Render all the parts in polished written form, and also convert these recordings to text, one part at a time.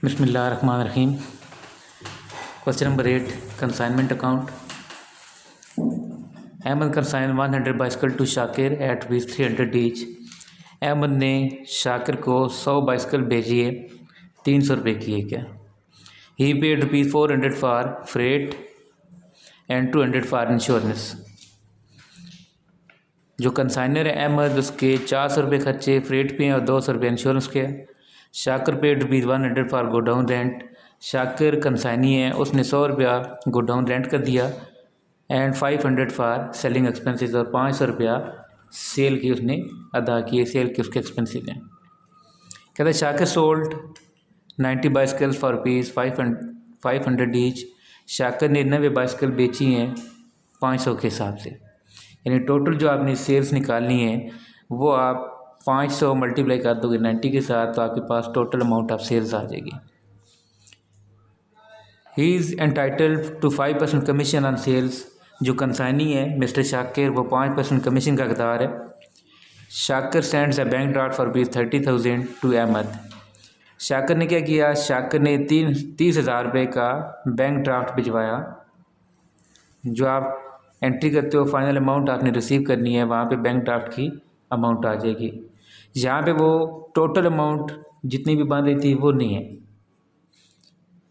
बिस्मिल्लाहिर्रहमानिर्रहीम। Question number 8, consignment account. Ahmed consign 100 bicycle to Shakir at rupees 300 each. Ahmed ने शाकिर को 100 bicycle भेजी है, 300 रुपये की है क्या। He paid rupees 400 for freight and 200 for insurance. जो कंसाइनर है अहमद, उसके 400 रुपये खर्चे फ्रेट पे हैं और 200 रुपये इंश्योरेंस के हैं। Shakir paid rupees 100 for godown rent. Shakir consignee है, उसने 100 रुपया गोडाउन रेंट कर दिया एंड 500 फॉर सेलिंग एक्सपेंसेस, और 500 रुपया सेल की उसने अदा किए, सेल के उसके एक्सपेंसेस हैं। कहते हैं Shakir sold 90 bicycles for rupees 500 each. Shakir ने 90 बाइसिकल बेची हैं 500 के हिसाब से, यानी टोटल जो आपने सेल्स निकालनी है वो आप 500 मल्टीप्लाई कर दोगे 90 के साथ, तो आपके पास टोटल अमाउंट ऑफ सेल्स आ जाएगी। He is entitled to 5% commission on sales. जो कंसाइनी है मिस्टर शाकिर, वो 5% कमीशन का हकदार है। Shakir sends a bank draft for rupees 30,000 to Ahmed. Shakir ने क्या किया, शाकिर ने 30,000 रुपये का बैंक ड्राफ्ट भिजवाया। जो आप एंट्री करते हो फाइनल अमाउंट आपने रिसीव करनी है, वहाँ पे बैंक ड्राफ्ट की अमाउंट आ जाएगी। यहाँ पे वो टोटल अमाउंट जितनी भी बन रही थी वो नहीं है।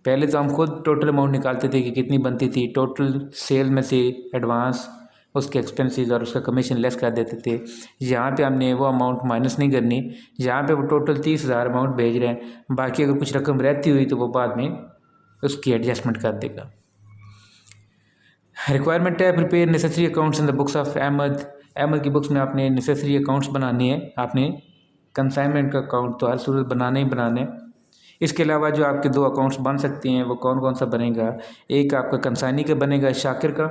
पहले तो हम खुद टोटल अमाउंट निकालते थे कि कितनी बनती थी, टोटल सेल में से एडवांस, उसके एक्सपेंसेस और उसका कमीशन लेस कर देते थे। यहाँ पे हमने वो अमाउंट माइनस नहीं करनी। यहाँ पे वो टोटल 30,000 अमाउंट भेज रहे हैं, बाकी अगर कुछ रकम रहती हुई तो वो बाद में उसकी एडजस्टमेंट कर देगा। रिक्वायरमेंट है prepare necessary accounts in the books of Ahmed. Ahmed की बुक्स में आपने नेसेसरी अकाउंट्स बनानी है। आपने कंसाइनमेंट का अकाउंट तो हर सूरत बनाने ही बनाने। इसके अलावा जो आपके 2 अकाउंट्स बन सकते हैं वो कौन कौन सा बनेगा, एक आपका कंसाइनी का बनेगा शाकिर का,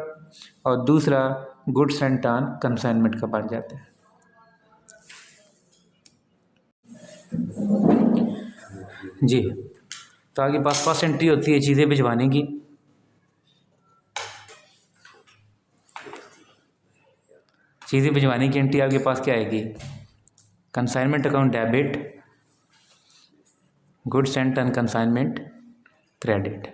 और दूसरा गुड्स सेंट ऑन कंसाइनमेंट का बन जाता है। जी, तो आपके पास फर्स्ट एंट्री होती है चीज़ें भिजवाने की। चीज़ें भिजवाने की एंट्री आपके पास क्या आएगी, consignment account debit, good Saint on consignment credit.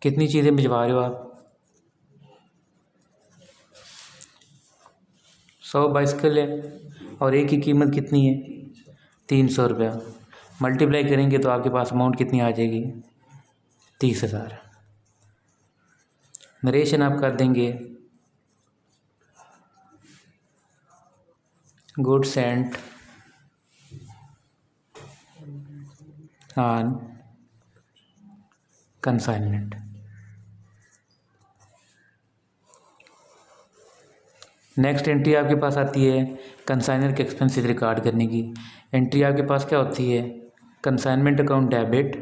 कितनी चीज़ें भिजवा रहे हो आप, 100 बाइसिकल है और एक की कीमत कितनी है 300 रुपया। मल्टीप्लाई करेंगे तो आपके पास अमाउंट कितनी आ जाएगी 30,000। नरेशन आप कर देंगे good Saint on consignment. Next entry आपके पास आती है कंसाइनर के एक्सपेंसेस रिकॉर्ड करने की। एंट्री आपके पास क्या होती है, consignment account debit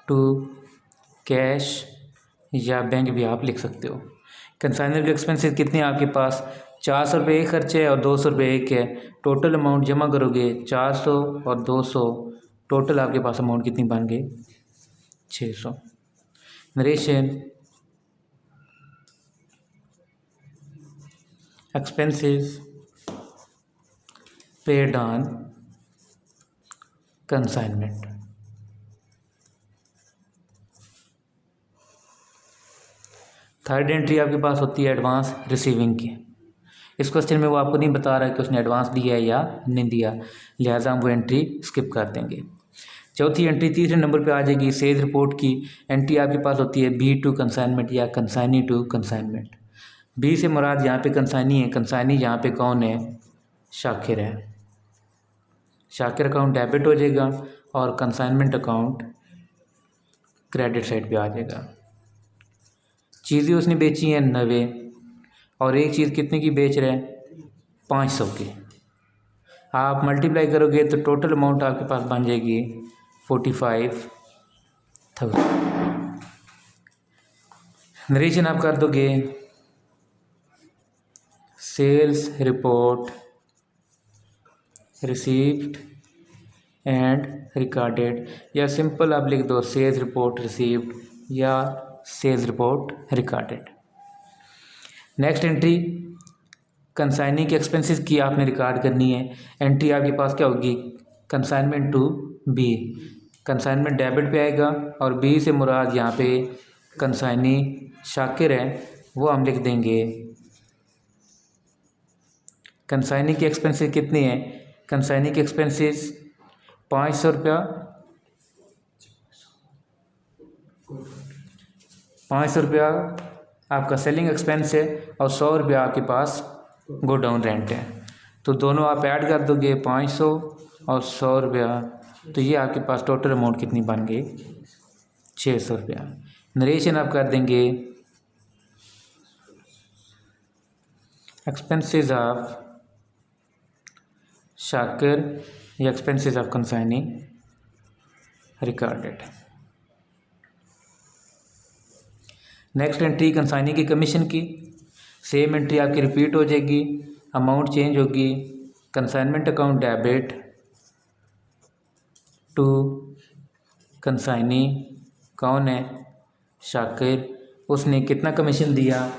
to cash, या बैंक भी आप लिख सकते हो। कंसाइनर के एक्सपेंसेस कितने हैं आपके पास, 400 रुपये एक खर्चे है और 200 रुपये एक है। टोटल अमाउंट जमा करोगे 400 और 200, टोटल आपके पास अमाउंट कितनी बन गई 600। Narration expenses paid on consignment। Third entry आपके पास होती है एडवांस रिसीविंग की। इस क्वेश्चन में वो आपको नहीं बता रहा है कि उसने एडवांस दिया है या नहीं दिया, लिहाजा हम वो एंट्री स्किप कर देंगे। चौथी एंट्री तीसरे नंबर पे आ जाएगी सेल्स रिपोर्ट की। एंट्री आपके पास होती है बी टू कंसाइनमेंट या कंसाइनी टू कंसाइनमेंट। बी से मुराद यहाँ पे कंसाइनी है, कंसाइनी यहाँ पे कौन है, शाकिर है। शाकिर अकाउंट डेबिट हो जाएगा और कंसाइनमेंट अकाउंट क्रेडिट साइड पे आ जाएगा। चीज़ें उसने बेची हैं 90 और एक चीज़ कितने की बेच रहे हैं 500 की। आप मल्टीप्लाई करोगे तो टोटल अमाउंट आपके पास बन जाएगी 45,000। नरेशन आप कर दोगे sales report received and recorded, या सिंपल आप लिख दो सेल्स रिपोर्ट रिसीव्ड या sales report recorded. Next entry consignee के एक्सपेंसेस की आपने रिकॉर्ड करनी है। एंट्री आपके पास क्या होगी, consignment to B, consignment debit पे आएगा और बी से मुराद यहाँ पे कंसाइनी शाकिर है, वो हम लिख देंगे। कंसाइनी के एक्सपेंसेस कितने हैं, कंसाइनी के एक्सपेंसेस 500 रुपया, 500 रुपया आपका सेलिंग एक्सपेंस है और 100 रुपया आपके पास गोडाउन रेंट है। तो दोनों आप ऐड कर दोगे 500 और 100 रुपया, तो ये आपके पास टोटल अमाउंट कितनी बन गई, 600 रुपया। नरेशन आप कर देंगे एक्सपेंसेस ऑफ शाकिर या expenses of consignee recorded. Next entry consignee की कमीशन की, सेम एंट्री आपकी रिपीट हो जाएगी, अमाउंट चेंज होगी, consignment account debit to consignee, कौन है, शाकिर, उसने कितना कमीशन दिया,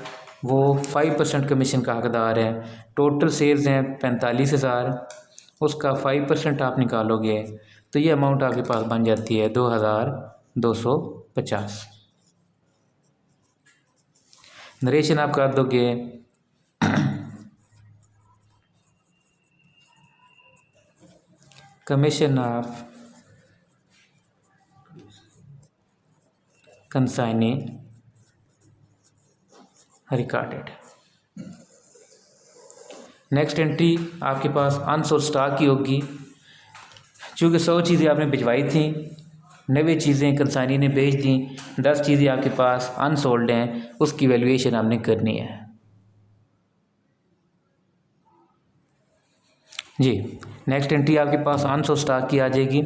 वो 5% कमीशन का हकदार है। टोटल सेल्स हैं 45,000, उसका 5% आप निकालोगे तो ये अमाउंट आपके पास बन जाती है 2,250। नरेशन आप कर दोगे commission of consignee recorded. Next entry आपके पास अनसोल्ड स्टॉक की होगी, चूँकि 100 चीज़ें आपने भिजवाई थी, 90 चीज़ें कंसाइनी ने बेच दी, 10 चीज़ें आपके पास अनसोल्ड हैं, उसकी वैल्यूएशन आपने करनी है जी। नेक्स्ट एंट्री आपके पास अनसोल्ड स्टॉक की आ जाएगी।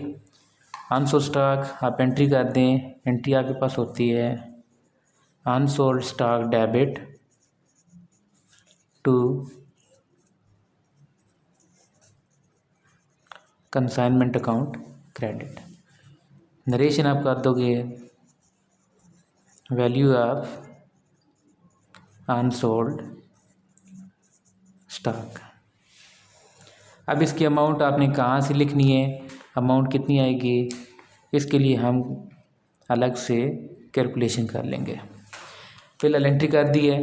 अनसोल्ड स्टॉक आप एंट्री कर दें, एंट्री आपके पास होती है unsold stock debit to consignment account credit. Narration आप कर दोगे वैल्यू ऑफ अनसोल्ड स्टॉक। अब इसकी अमाउंट आपने कहाँ से लिखनी है, अमाउंट कितनी आएगी, इसके लिए हम अलग से कैलकुलेशन कर लेंगे। फिलहाल एंट्री कर दी है,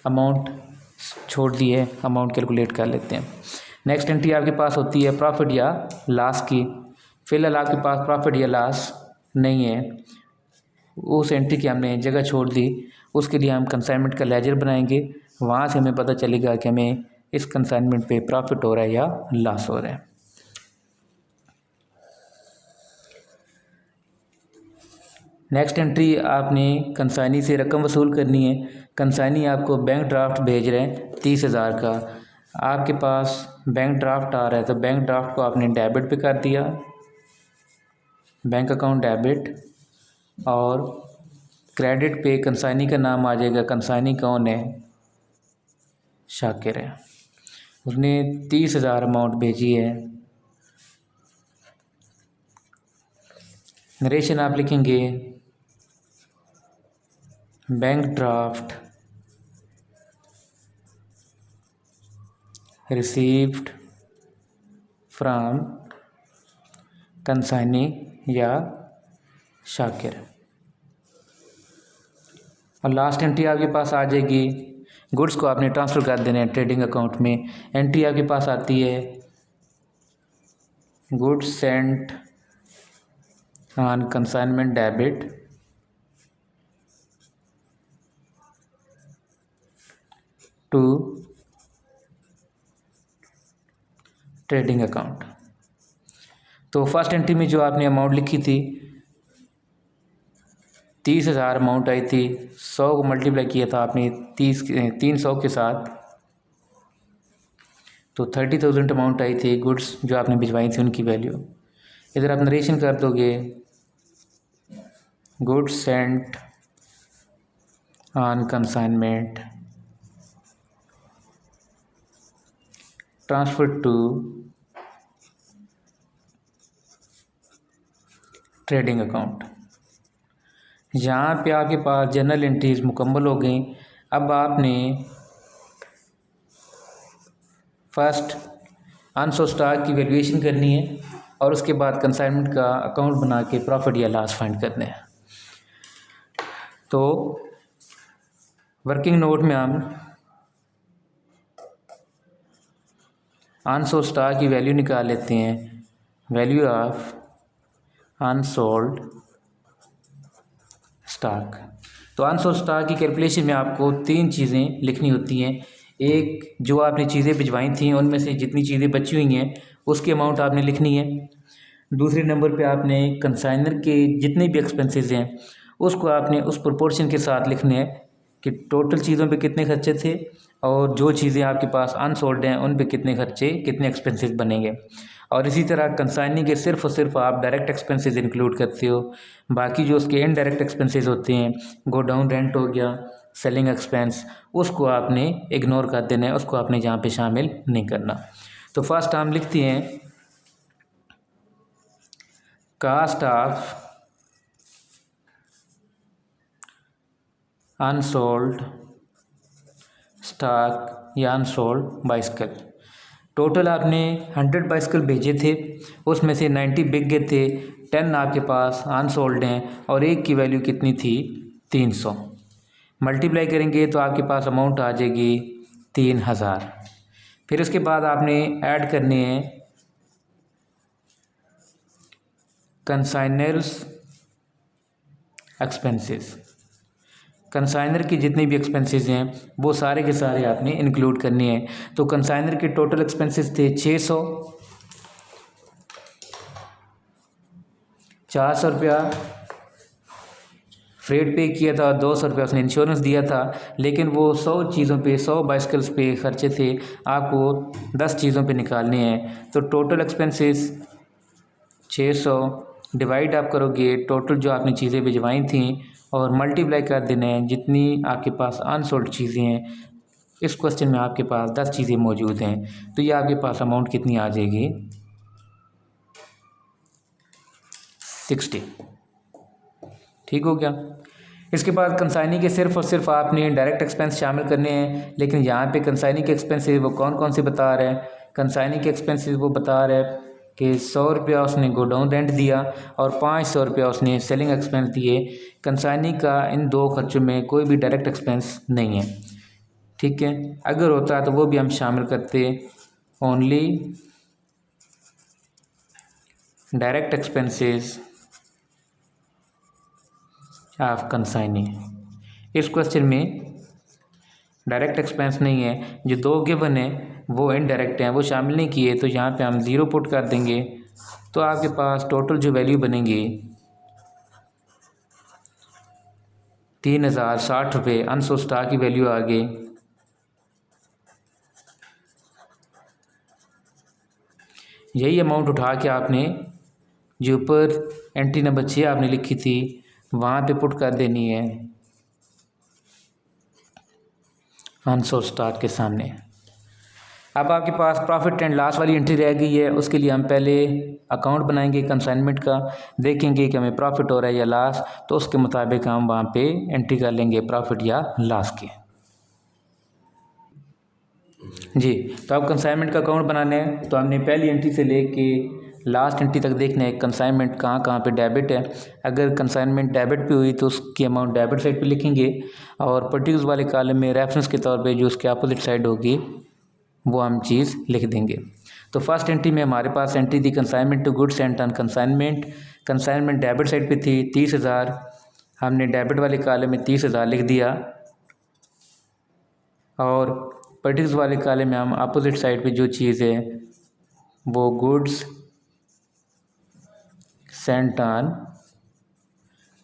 अमाउंट छोड़ दी है, अमाउंट कैलकुलेट कर लेते हैं। नेक्स्ट एंट्री आपके पास होती है प्रॉफिट या लॉस की। फिलहाल आपके पास प्रॉफिट या लॉस नहीं है, उस एंट्री की हमने जगह छोड़ दी, उसके लिए हम कंसाइनमेंट का लेजर बनाएंगे, वहाँ से हमें पता चलेगा कि हमें इस कंसाइनमेंट पे प्रॉफिट हो रहा है या लॉस हो रहा है। नेक्स्ट एंट्री आपने कंसाइनी से रकम वसूल करनी है। कंसाइनी आपको बैंक ड्राफ्ट भेज रहे हैं 30,000 का, आपके पास बैंक ड्राफ्ट आ रहा है, तो बैंक ड्राफ्ट को आपने डेबिट पे कर दिया, बैंक अकाउंट डेबिट, और क्रेडिट पे कंसाइनी का नाम आ जाएगा, कंसाइनी कौन है, शाकिर है, उसने 30,000 अमाउंट भेजी है। नरेशन आप लिखेंगे bank draft received from consignee या शाकिर, और लास्ट एंट्री आपके पास आ जाएगी, गुड्स को आपने ट्रांसफ़र कर देना है ट्रेडिंग अकाउंट में। एंट्री आपके पास आती है goods sent on consignment debit to trading account. तो फर्स्ट एंट्री में जो आपने अमाउंट लिखी थी 30,000 अमाउंट आई थी, 100 को मल्टीप्लाई किया था आपने 300 के साथ, तो 30,000 अमाउंट आई थी गुड्स जो आपने भिजवाई थी उनकी वैल्यू। इधर आप नरेशन कर दोगे goods sent on consignment transfer to trading account. यहाँ पे आपके पास जनरल एंट्रीज मुकम्मल हो गई। अब आपने फर्स्ट अनसोल्ड स्टॉक की वैल्यूएशन करनी है और उसके बाद कंसाइनमेंट का अकाउंट बना के प्रॉफिट या लॉस फाइंड करने हैं। तो वर्किंग नोट में हम अनसोल्ड स्टॉक की वैल्यू निकाल लेते हैं। Value of unsold stock. तो अनसोल्ड स्टॉक की कैलकुलेशन में आपको 3 चीज़ें लिखनी होती हैं। एक, जो आपने चीज़ें भिजवाई थी उनमें से जितनी चीज़ें बची हुई हैं उसकी अमाउंट आपने लिखनी है। दूसरे नंबर पे आपने कंसाइनर के जितने भी एक्सपेंसेस हैं उसको आपने उस प्रोपोर्शन के साथ लिखने हैं कि टोटल चीज़ों पे कितने खर्चे थे और जो चीज़ें आपके पास अनसोल्ड हैं उन पे कितने खर्चे, कितने एक्सपेंसेस बनेंगे। और इसी तरह कंसाइनिंग के सिर्फ और सिर्फ आप डायरेक्ट एक्सपेंसेस इंक्लूड करते हो। बाकी जो उसके इनडायरेक्ट एक्सपेंसेस होते हैं, गोडाउन रेंट हो गया, सेलिंग एक्सपेंस, उसको आपने इग्नोर कर देना है, उसको आपने यहाँ पे शामिल नहीं करना। तो फर्स्ट हम लिखते हैं कास्ट ऑफ अनसोल्ड स्टॉक या अनसोल्ड बाइसिकल। टोटल आपने 100 बाइसिकल भेजे थे, उसमें से 90 बिक गए थे, 10 आपके पास अनसोल्ड हैं और एक की वैल्यू कितनी थी 300। मल्टीप्लाई करेंगे तो आपके पास अमाउंट आ जाएगी 3000। फिर उसके बाद आपने ऐड करने हैं कंसाइनर्स एक्सपेंसेस। कंसाइनर के जितने भी एक्सपेंसेस हैं वो सारे के सारे आपने इंक्लूड करने हैं। तो कंसाइनर के टोटल एक्सपेंसेस थे 600, 400 रुपया फ्रेट पे किया था, 200 रुपया उसने इंश्योरेंस दिया था। लेकिन वो 100 चीज़ों पे, 100 बाइसिकल्स पे खर्चे थे, आपको 10 चीज़ों पे निकालने हैं। तो टोटल एक्सपेंसेस 600 डिवाइड आप करोगे टोटल जो आपने चीज़ें भिजवाई थी और मल्टीप्लाई कर देना है जितनी आपके पास अनसोल्ड चीज़ें हैं। इस क्वेश्चन में आपके पास 10 चीज़ें मौजूद हैं, तो ये आपके पास अमाउंट कितनी आ जाएगी 60। ठीक हो गया। इसके बाद कंसाइनी के सिर्फ और सिर्फ आपने डायरेक्ट एक्सपेंस शामिल करने हैं। लेकिन यहाँ पे कंसाइनी के एक्सपेंसेस वो कौन कौन से बता रहे हैं? कंसाइनी के एक्सपेंसेस वो बता रहे हैं कि 100 रुपया उसने गोडाउन रेंट दिया और 500 रुपया उसने सेलिंग एक्सपेंस दिए। कंसाइनी का इन 2 खर्चों में कोई भी डायरेक्ट एक्सपेंस नहीं है। ठीक है, अगर होता तो वो भी हम शामिल करते। Only direct expenses of consignee. इस क्वेश्चन में डायरेक्ट एक्सपेंस नहीं है, जो 2 गिवन है वो इनडायरेक्ट हैं, वो शामिल नहीं किए। तो यहाँ पे हम 0 पुट कर देंगे। तो आपके पास टोटल जो वैल्यू बनेंगी 3060 रुपये अनसोल्ड स्टॉक की वैल्यू आ गई। यही अमाउंट उठा के आपने जो ऊपर एंट्री नंबर 6 आपने लिखी थी वहाँ पे पुट कर देनी है अनसोल्ड स्टॉक के सामने। अब आपके पास प्रॉफिट एंड लॉस वाली एंट्री रह गई है। उसके लिए हम पहले अकाउंट बनाएंगे कंसाइनमेंट का, देखेंगे कि हमें प्रॉफिट हो रहा है या लॉस, तो उसके मुताबिक हम वहाँ पे एंट्री कर लेंगे प्रॉफिट या लॉस की। जी, तो अब कंसाइनमेंट का अकाउंट बनाना है तो हमने पहली एंट्री से लेके लास्ट एंट्री तक देखना है कंसाइनमेंट कहाँ कहाँ पे डेबिट है। अगर कंसाइनमेंट डेबिट पे हुई तो उसकी अमाउंट डेबिट साइड पे लिखेंगे और पर्टिकुलर वाले कॉलम में रेफरेंस के तौर पे जो उसके अपोजिट साइड होगी वो हम चीज़ लिख देंगे। तो फर्स्ट एंट्री में हमारे पास एंट्री थी consignment to goods sent on consignment. Consignment debit side पे थी 30,000, हमने डेबिट वाले कॉलम में 30,000 लिख दिया और पर्टिकुलर वाले कॉलम में हम अपोजिट साइड पे जो चीज़ है वो गुड्स सेंट ऑन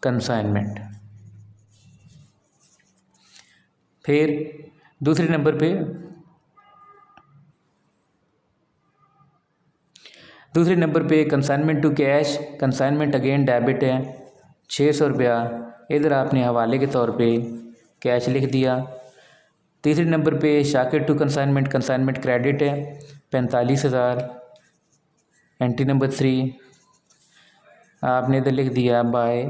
कंसाइनमेंट। फिर दूसरे नंबर पे consignment to cash. Consignment again debit है 600 रुपया, इधर आपने हवाले के तौर पे कैश लिख दिया। तीसरे नंबर पे Shakir to consignment, consignment credit है 45,000, एंट्री नंबर 3। आपने इधर लिख दिया बाय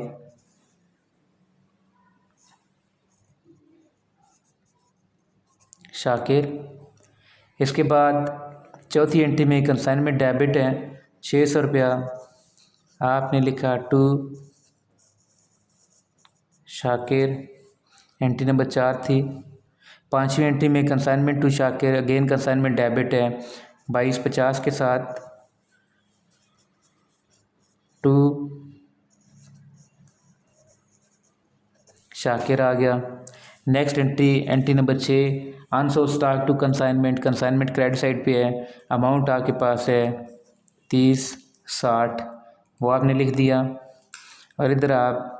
शाकिर। इसके बाद चौथी एंट्री में कंसाइनमेंट डेबिट है 600 रुपया, आपने लिखा टू शाकिर। एंट्री नंबर 4 थी। पांचवी एंट्री में consignment to Shakir, again consignment debit है 2250 के साथ टू शाकिर आ गया। Next entry number 6 unsold stock to consignment, consignment credit side पे है, अमाउंट आपके पास है 3060, वो आपने लिख दिया और इधर आप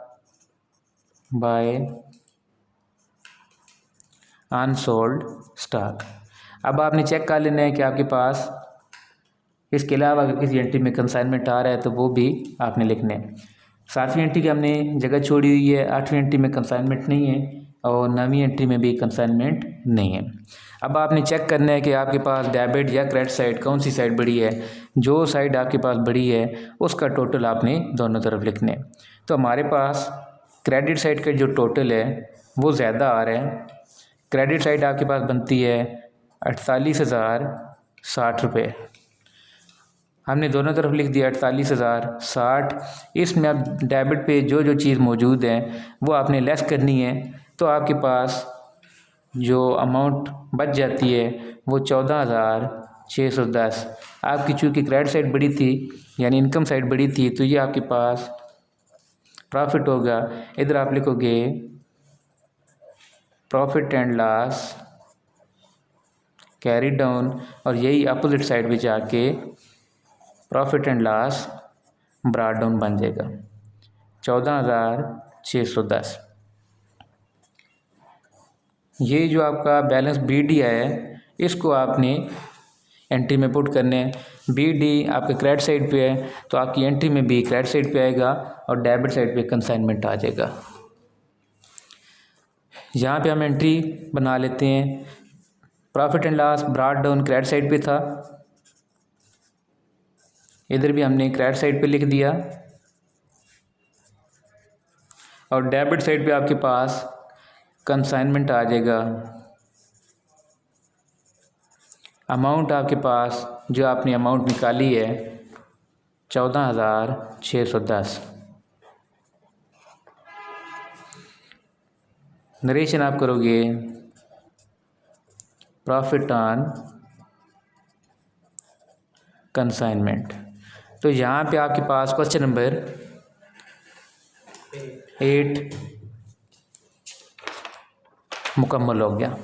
बाय अनसोल्ड स्टॉक। अब आपने चेक कर लेना है कि आपके पास इसके अलावा अगर किसी एंट्री में कंसाइनमेंट आ रहा है तो वो भी आपने लिखने हैं। 7वीं एंट्री की हमने जगह छोड़ी हुई है, 8वीं एंट्री में कंसाइनमेंट नहीं है और 9वीं एंट्री में भी कंसाइनमेंट नहीं है। अब आपने चेक करना है कि आपके पास डेबिट या क्रेडिट साइड कौन सी साइड बड़ी है। जो साइड आपके पास बड़ी है उसका टोटल आपने दोनों तरफ लिखने हैं। तो हमारे पास क्रेडिट साइड का जो टोटल है वो ज़्यादा आ रहा है। क्रेडिट साइड आपके पास बनती है 48,060 रुपये, हमने दोनों तरफ लिख दिया 48,060। इसमें अब डेबिट पे जो जो चीज़ मौजूद है वो आपने लेस करनी है, तो आपके पास जो अमाउंट बच जाती है वो 14,610। आपकी चूँकि क्रेडिट साइड बड़ी थी यानी इनकम साइड बड़ी थी तो ये आपके पास प्रॉफिट होगा। इधर आप लिखोगे profit and loss carry down और यही अपोजिट साइड पे जाके profit and loss brought down बन जाएगा 14,610। ये जो आपका बैलेंस BD है इसको आपने एंट्री में पुट करने हैं। BD आपके क्रेडिट साइड पे है तो आपकी एंट्री में भी क्रेडिट साइड पे आएगा और डेबिट साइड पे कंसाइनमेंट आ जाएगा। यहाँ पे हम एंट्री बना लेते हैं। Profit and loss brought down credit side पे था, इधर भी हमने क्रेडिट साइड पे लिख दिया और डेबिट साइड पे आपके पास कंसाइनमेंट आ जाएगा। अमाउंट आपके पास जो आपने अमाउंट निकाली है 14,610। नरेशन आप करोगे प्रॉफिट ऑन कंसाइनमेंट। तो यहाँ पे आपके पास क्वेश्चन नंबर 8 मुकम्मल हो गया।